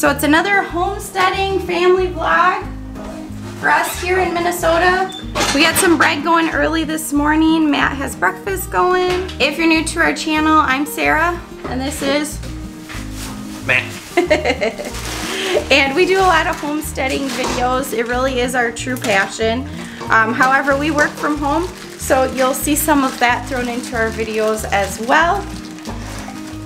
So it's another homesteading family vlog for us here in Minnesota. We got some bread going early this morning. Matt has breakfast going. If you're new to our channel, I'm Sarah, and this is Matt. And we do a lot of homesteading videos. It really is our true passion. However, we work from home, so you'll see some of that thrown into our videos as well.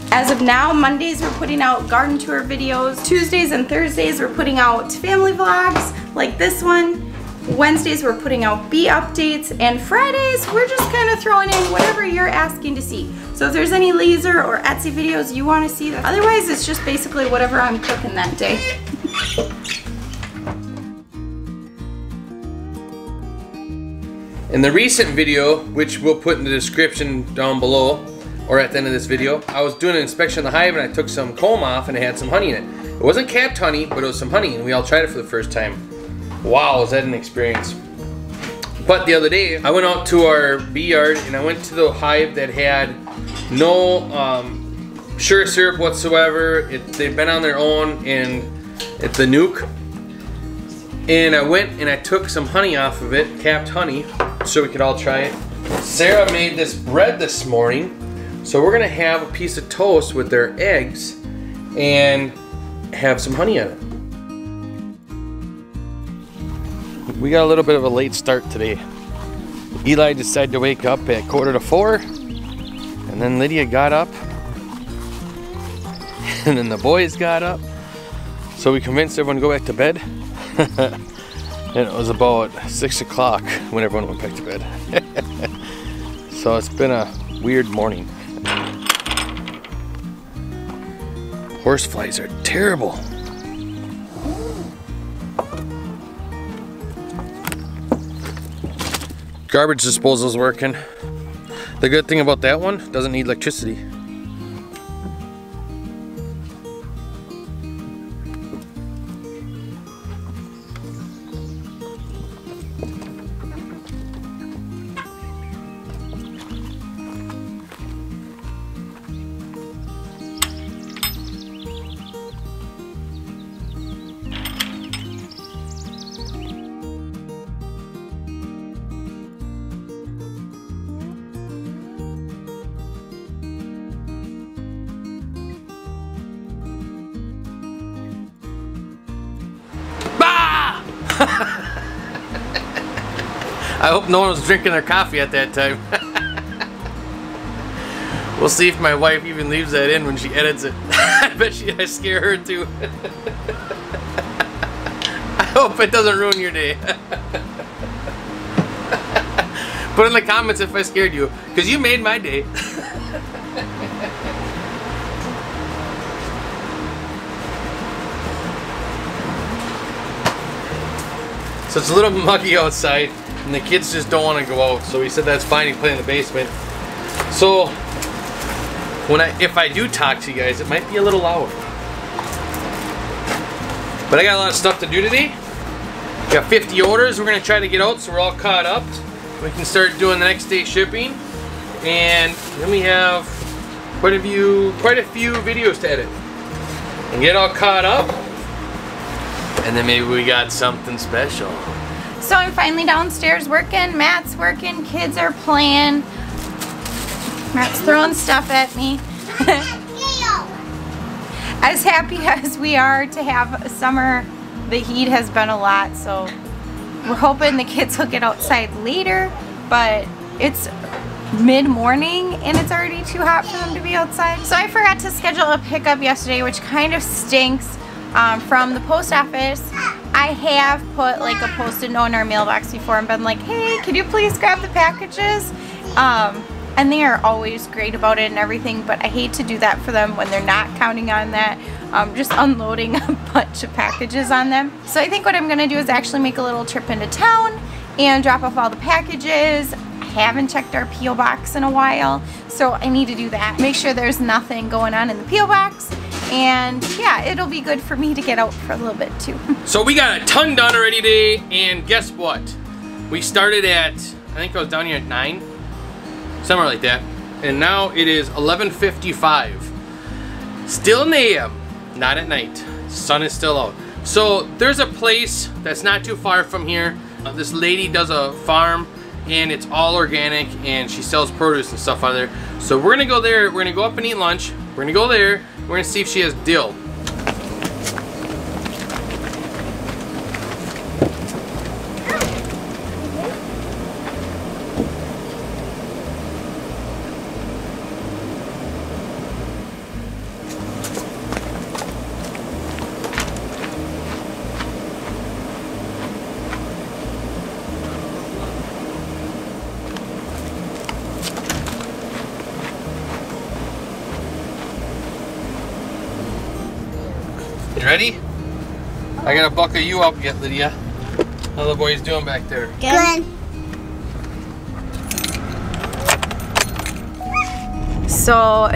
As of now, Mondays we're putting out garden tour videos. Tuesdays and Thursdays we're putting out family vlogs like this one. Wednesdays we're putting out bee updates, and Fridays we're just kind of throwing in whatever you're asking to see. So if there's any laser or Etsy videos you want to see, otherwise it's just basically whatever I'm cooking that day. In the recent video, which we'll put in the description down below, or at the end of this video, I was doing an inspection of the hive and I took some comb off and it had some honey in it. It wasn't capped honey, but it was some honey, and we all tried it for the first time. Wow, was that an experience. But the other day, I went out to our bee yard and I went to the hive that had no sugar syrup whatsoever. They've been on their own, and it's the nuke. And I went and I took some honey off of it, capped honey, so we could all try it. Sarah made this bread this morning. So we're gonna have a piece of toast with their eggs and have some honey on it. We got a little bit of a late start today. Eli decided to wake up at 3:45, and then Lydia got up, and then the boys got up. So we convinced everyone to go back to bed. And it was about 6 o'clock when everyone went back to bed. So it's been a weird morning. Horseflies are terrible. Garbage disposal is working. The good thing about that one, doesn't need electricity. I hope no one was drinking their coffee at that time. We'll see if my wife even leaves that in when she edits it. I bet I scare her too. I hope it doesn't ruin your day. Put in the comments if I scared you, because you made my day. So it's a little muggy outside, and the kids just don't want to go out, so we said that's fine, you play in the basement. So if I do talk to you guys, it might be a little loud. But I got a lot of stuff to do today. Got 50 orders we're going to try to get out, so we're all caught up. We can start doing the next day shipping, and then we have quite a few videos to edit and get all caught up. And then maybe we got something special. So I'm finally downstairs working, Matt's working, kids are playing. Matt's throwing stuff at me. As happy as we are to have a summer, the heat has been a lot, so we're hoping the kids will get outside later, but it's mid-morning and it's already too hot for them to be outside. So I forgot to schedule a pickup yesterday, which kind of stinks. From the post office. I have put like a post-it note in our mailbox before and been like, hey, could you please grab the packages? And they are always great about it and everything, but I hate to do that for them when they're not counting on that. Just unloading a bunch of packages on them. So I think what I'm gonna do is actually make a little trip into town and drop off all the packages. I haven't checked our P.O. box in a while, so I need to do that. Make sure there's nothing going on in the P.O. box. And yeah, it'll be good for me to get out for a little bit too. So we got a ton done already today, and guess what? We started at, I think I was down here at 9, somewhere like that. And now it is 11:55. Still in the AM, not at night. Sun is still out. So there's a place that's not too far from here. This lady does a farm and it's all organic and she sells produce and stuff out there. So we're gonna go there, we're gonna go up and eat lunch. We're gonna go there, we're gonna see if she has dill. You ready? I gotta buckle you up yet, Lydia. How the boys doing back there? Good. So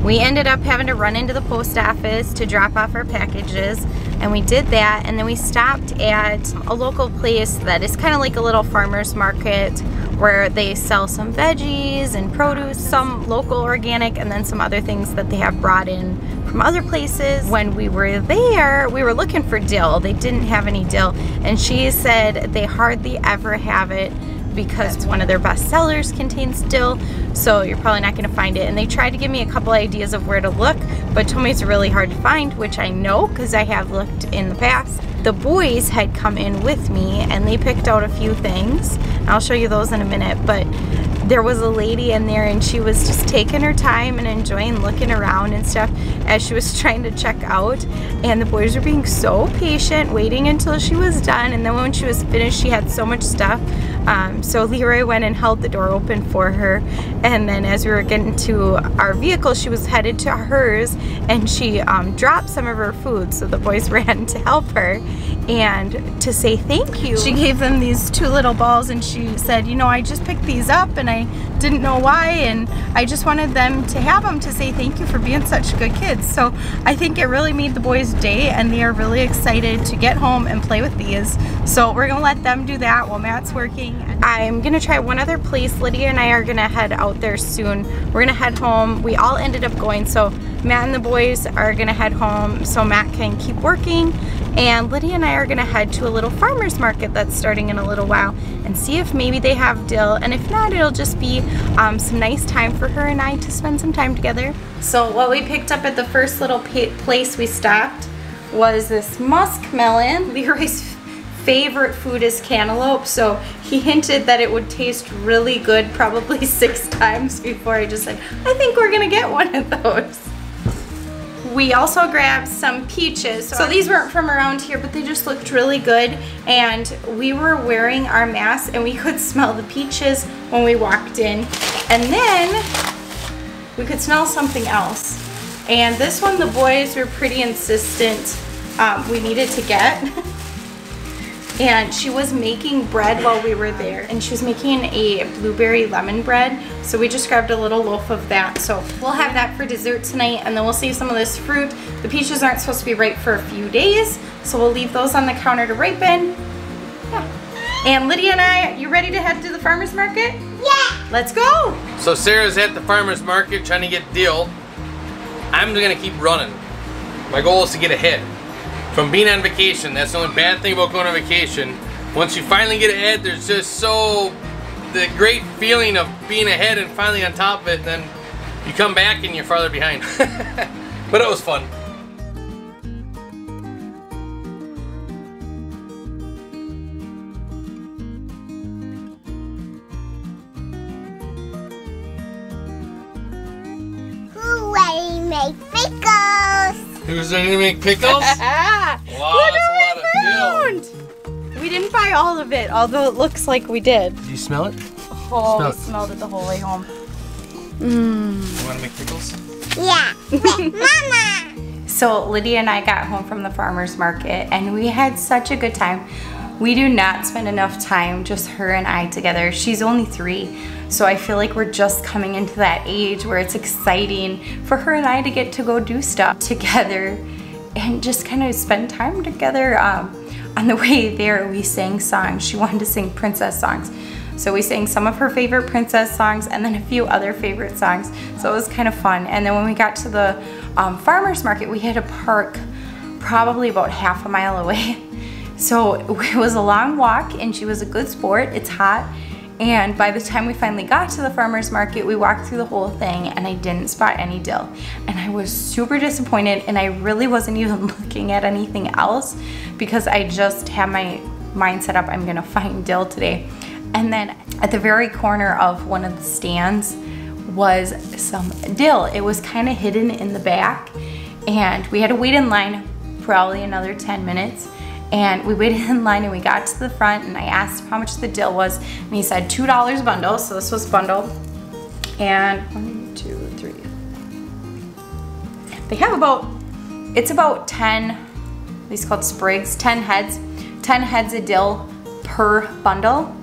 we ended up having to run into the post office to drop off our packages, and we did that, and then we stopped at a local place that is kind of like a little farmer's market where they sell some veggies and produce, some local organic, and then some other things that they have brought in from other places. When we were there, we were looking for dill. They didn't have any dill, and she said they hardly ever have it because one of their best sellers contains dill, so you're probably not going to find it. And they tried to give me a couple ideas of where to look, but told me it's really hard to find, which I know because I have looked in the past. The boys had come in with me and they picked out a few things. I'll show you those in a minute, but there was a lady in there and she was just taking her time and enjoying looking around and stuff as she was trying to check out, and the boys were being so patient, waiting until she was done, and then when she was finished she had so much stuff. So Leroy went and held the door open for her, and then as we were getting to our vehicle she was headed to hers and she dropped some of her food, so the boys ran to help her and to say thank you. She gave them these 2 little balls and she said, you know, I just picked these up and I didn't know why, and I just wanted them to have them to say thank you for being such good kids. So I think it really made the boys' day and they are really excited to get home and play with these. So we're gonna let them do that while Matt's working. I'm gonna try one other place. Lydia and I are gonna head out there soon. We're gonna head home. We all ended up going, so Matt and the boys are gonna head home so Matt can keep working, and Lydia and I are gonna head to a little farmer's market that's starting in a little while and see if maybe they have dill, and if not, it'll just be some nice time for her and I to spend some time together. So what we picked up at the first little place we stopped was this muskmelon. Leroy's favorite food is cantaloupe, so he hinted that it would taste really good probably 6 times before I just said, I think we're gonna get one of those. We also grabbed some peaches. So these weren't from around here, but they just looked really good, and we were wearing our masks and we could smell the peaches when we walked in, and then we could smell something else, and this one the boys were pretty insistent we needed to get. And she was making bread while we were there, and she was making a blueberry lemon bread, so we just grabbed a little loaf of that. So we'll have that for dessert tonight, and then we'll save some of this fruit. The peaches aren't supposed to be ripe for a few days, so we'll leave those on the counter to ripen. Yeah. And Lydia and I, you ready to head to the farmer's market? Yeah! Let's go! So Sarah's at the farmer's market trying to get dill. I'm gonna keep running. My goal is to get ahead. From being on vacation, that's the only bad thing about going on vacation. Once you finally get ahead, there's just the great feeling of being ahead and finally on top of it, and then you come back and you're farther behind. But it was fun. Who ready to make pickles? Who's ready to make pickles? Wow, that's a lot of dill. We didn't buy all of it, although it looks like we did. Did you smell it? Oh, I smelled it the whole way home. You want to make pickles? Yeah, Mama! So Lydia and I got home from the farmer's market and we had such a good time. We do not spend enough time, just her and I together. She's only 3, so I feel like we're just coming into that age where it's exciting for her and I to get to go do stuff together and just kind of spend time together. On the way there, we sang songs. She wanted to sing princess songs. So we sang some of her favorite princess songs and then a few other favorite songs. So it was kind of fun. And then when we got to the farmer's market, we had to park probably about half a mile away. So it was a long walk, and she was a good sport. It's hot. And by the time we finally got to the farmer's market, we walked through the whole thing and I didn't spot any dill. And I was super disappointed, and I really wasn't even looking at anything else because I just had my mind set up, I'm gonna find dill today. And then at the very corner of one of the stands was some dill. It was kind of hidden in the back, and we had to wait in line probably another 10 minutes. And we waited in line and we got to the front, and I asked him how much the dill was, and he said $2 a bundle. So this was bundled. And 1, 2, 3. They have it's about 10, these called sprigs, 10 heads of dill per bundle.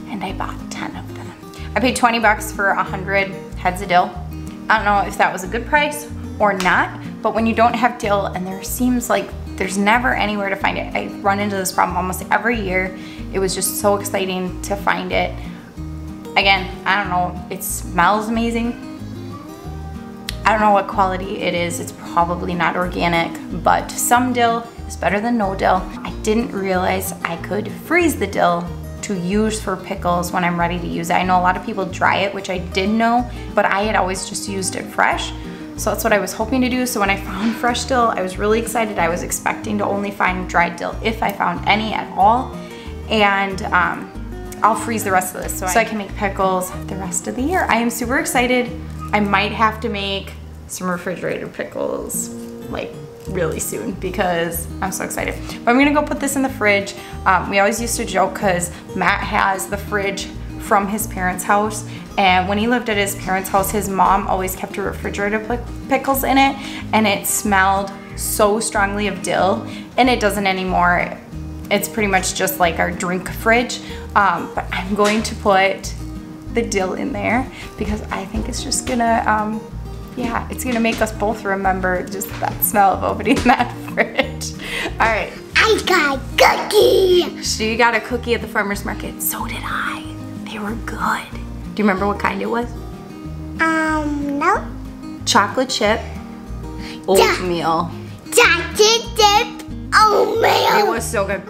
And I bought 10 of them. I paid 20 bucks for 100 heads of dill. I don't know if that was a good price or not, but when you don't have dill, and there seems like there's never anywhere to find it. I run into this problem almost every year. It was just so exciting to find it. Again, I don't know, it smells amazing. I don't know what quality it is. It's probably not organic, but some dill is better than no dill. I didn't realize I could freeze the dill to use for pickles when I'm ready to use it. I know a lot of people dry it, which I did know, but I had always just used it fresh. So that's what I was hoping to do. So when I found fresh dill, I was really excited. I was expecting to only find dried dill if I found any at all. And I'll freeze the rest of this so I can make pickles the rest of the year. I am super excited. I might have to make some refrigerated pickles like really soon because I'm so excited. But I'm gonna go put this in the fridge. We always used to joke because Matt has the fridge from his parents' house, and when he lived at his parents' house, his mom always kept her refrigerated pickles in it, and it smelled so strongly of dill, and it doesn't anymore. It's pretty much just like our drink fridge, but I'm going to put the dill in there because I think it's just gonna, yeah, it's gonna make us both remember just that smell of opening that fridge. All right. I got a cookie. She got a cookie at the farmer's market. So did I. They were good. Do you remember what kind it was? No. Chocolate chip oatmeal. Chocolate chip oatmeal. It was so good.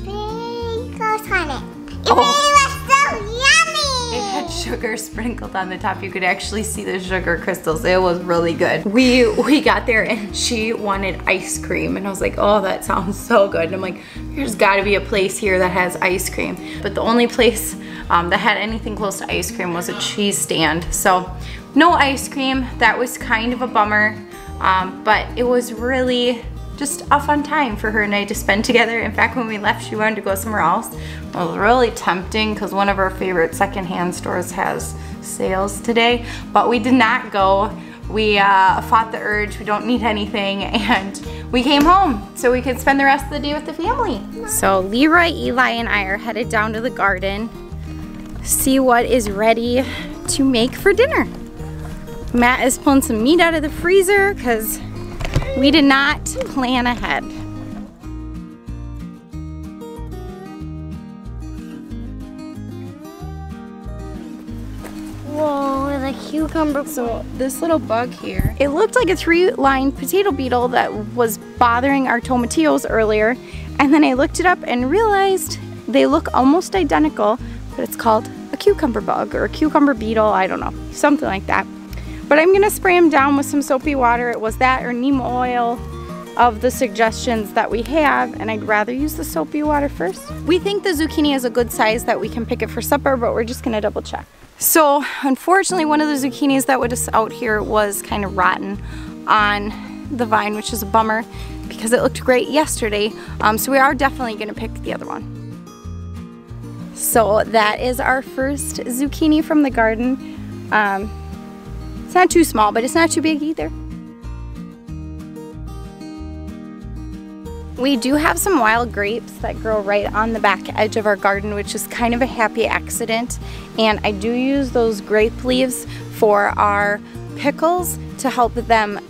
Pickles on it. It Oh. was so yummy. It had sugar sprinkled on the top. You could actually see the sugar crystals. It was really good. We got there and she wanted ice cream, and I was like, oh, that sounds so good. And I'm like, there's got to be a place here that has ice cream. But the only place that had anything close to ice cream was a cheese stand. So no ice cream. That was kind of a bummer, but it was really just a fun time for her and I to spend together. In fact, when we left, she wanted to go somewhere else. It was really tempting because one of our favorite secondhand stores has sales today, but we did not go. We fought the urge, we don't need anything, and we came home so we could spend the rest of the day with the family. So Leroy, Eli, and I are headed down to the garden, see what is ready to make for dinner. Matt is pulling some meat out of the freezer because we did not plan ahead. Whoa, the cucumber. So this little bug here, it looked like a 3-lined potato beetle that was bothering our tomatillos earlier. And then I looked it up and realized they look almost identical, but it's called a cucumber bug or a cucumber beetle, I don't know, something like that. But I'm gonna spray them down with some soapy water. It was that or neem oil of the suggestions that we have, and I'd rather use the soapy water first. We think the zucchini is a good size that we can pick it for supper, but we're just gonna double check. So unfortunately, one of the zucchinis that was out here was kind of rotten on the vine, which is a bummer because it looked great yesterday. So we are definitely gonna pick the other one. So that is our first zucchini from the garden. It's not too small, but it's not too big either. We do have some wild grapes that grow right on the back edge of our garden, which is kind of a happy accident. And I do use those grape leaves for our pickles to help them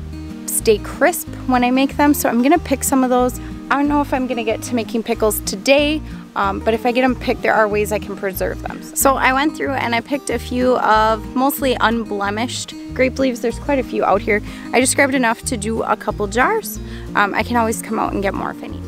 stay crisp when I make them. So I'm gonna pick some of those. I don't know if I'm gonna get to making pickles today, but if I get them picked, there are ways I can preserve them. So I went through and I picked a few of mostly unblemished grape leaves. There's quite a few out here. I just grabbed enough to do a couple jars. I can always come out and get more if I need.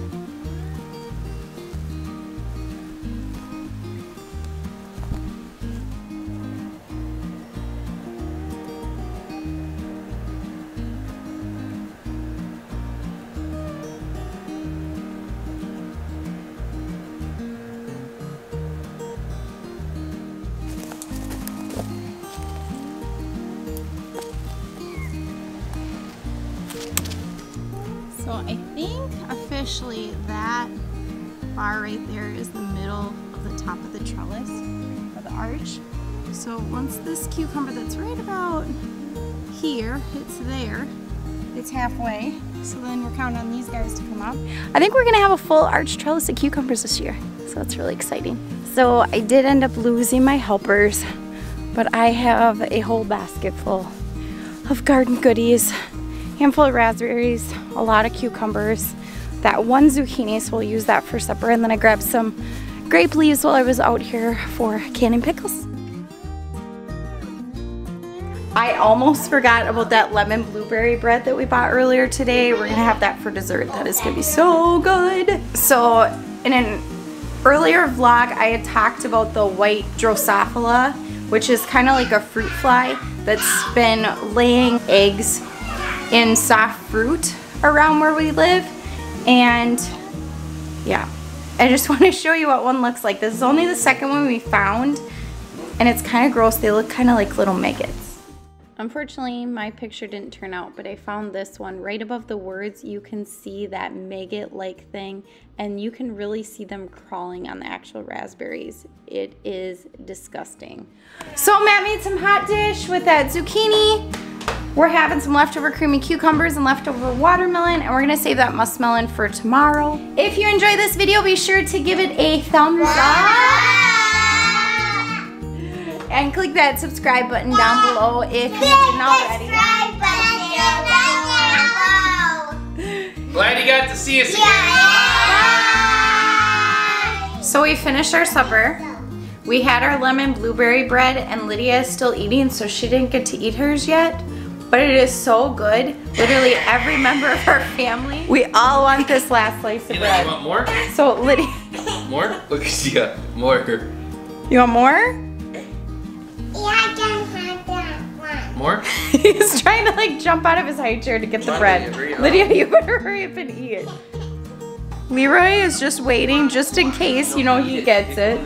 So I think officially that bar right there is the middle of the top of the trellis, or the arch. So once this cucumber that's right about here hits there, it's halfway. So then we're counting on these guys to come up. I think we're gonna have a full arch trellis of cucumbers this year. So it's really exciting. So I did end up losing my helpers, but I have a whole basket full of garden goodies. Handful of raspberries, a lot of cucumbers, that one zucchini, so we'll use that for supper, and then I grabbed some grape leaves while I was out here for canning pickles. I almost forgot about that lemon blueberry bread that we bought earlier today. We're gonna have that for dessert. That is gonna be so good. So in an earlier vlog, I had talked about the white Drosophila, which is kind of like a fruit fly that's been laying eggs in soft fruit around where we live, and yeah, I just want to show you what one looks like. This is only the second one we found, and it's kind of gross. They look kind of like little maggots. Unfortunately, my picture didn't turn out, but I found this one right above the words. You can see that maggot-like thing, and you can really see them crawling on the actual raspberries. It is disgusting. So Matt made some hot dish with that zucchini. We're having some leftover creamy cucumbers and leftover watermelon, and we're gonna save that muskmelon for tomorrow. If you enjoyed this video, be sure to give it a thumbs up. And click that subscribe button down below if you didn't already. Glad you got to see us again. So we finished our supper. We had our lemon blueberry bread, and Lydia is still eating, so she didn't get to eat hers yet. But it is so good. Literally every member of our family, we all want this last slice of bread. You want more? So Lydia. More? Look at you. More. You want more? Yeah, I can have that one. More? He's trying to like jump out of his high chair to get the bread. Lydia, you better hurry up and eat it. Leroy is just waiting just in case, you know, he gets it.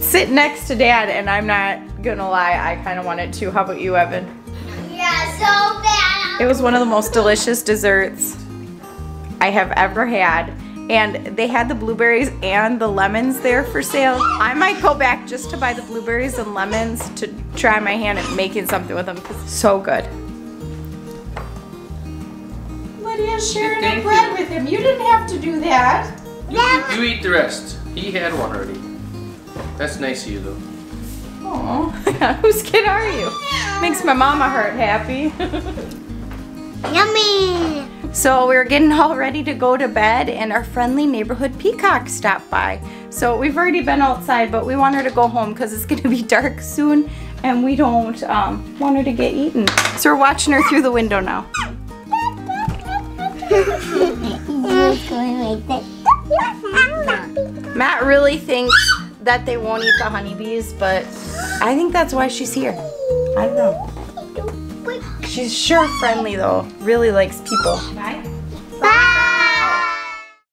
Sit next to Dad, and I'm not gonna lie, I kind of want it too. How about you, Evan? Yeah, so bad. It was one of the most delicious desserts I have ever had. And they had the blueberries and the lemons there for sale. I might go back just to buy the blueberries and lemons to try my hand at making something with them, because it's so good. Lydia's sharing the bread with him. You didn't have to do that. You eat the rest. He had one already. That's nice of you, though. Oh, whose kid are you? Makes my mama heart happy. Yummy. So we were getting all ready to go to bed, and our friendly neighborhood peacock stopped by. So we've already been outside, but we want her to go home because it's going to be dark soon, and we don't want her to get eaten. So we're watching her through the window now. Matt really thinks that they won't eat the honeybees, but I think that's why she's here. I don't know. She's sure friendly though. Really likes people. Bye.